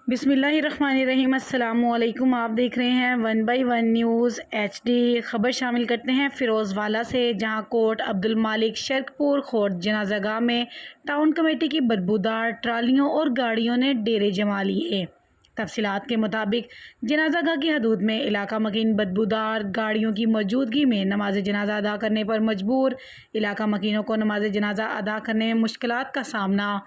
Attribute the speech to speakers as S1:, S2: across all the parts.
S1: बिस्मिल्लाहिर्रहमानिर्रहीम। अस्सलामुअलैकुम। आप देख रहे हैं 1 बाई 1 न्यूज़ HD। ख़बर शामिल करते हैं फ़िरोज़वाला से, जहां कोट अब्दुल मालिक शर्कपुर खोट जनाज़ागाह में टाउन कमेटी की बदबूदार ट्रालियों और गाड़ियों ने डेरे जमा लिए। तफसीलात के मुताबिक जनाज़ागाह की हदूद में इलाका मकीन बदबूदार गाड़ियों की मौजूदगी में नमाज जनाजा अदा करने पर मजबूर। इलाका मकीनों को नमाज जनाजा अदा करने में मुश्किलात का सामना।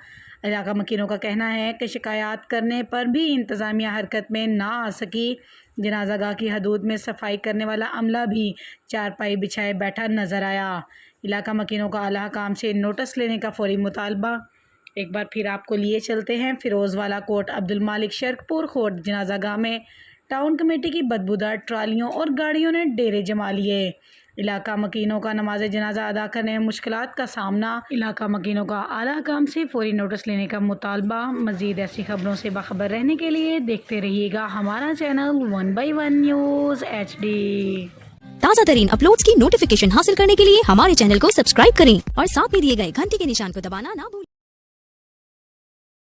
S1: इलाका मकीनों का कहना है कि शिकायत करने पर भी इंतज़ामिया हरकत में ना आ सकी। जनाज़ागाह की हदूद में सफाई करने वाला अमला भी चारपाई बिछाए बैठा नजर आया। इलाका मकीनों का आला काम से नोटिस लेने का फौरी मुतालबा। एक बार फिर आपको लिए चलते हैं फ़िरोज़वाला कोट अब्दुल मालिक शर्कपुर खोट जनाज़ागाह में टाउन कमेटी की बदबूदार ट्रालियों और गाड़ियों ने डेरे जमा लिए। इलाका मकीनों का नमाज जनाजा अदा करने में मुश्किलात का सामना। इलाका मकीनों का आला काम से फौरी नोटिस लेने का मुतालबा। मज़ीद ऐसी खबरों से बाखबर रहने के लिए देखते रहिएगा हमारा चैनल 1 बाई 1 न्यूज़ HD।
S2: ताज़ा तरीन अपलोड्स की नोटिफिकेशन हासिल करने के लिए हमारे चैनल को सब्सक्राइब करें और साथ में दिए गए घंटी के निशान को दबाना ना भूलें।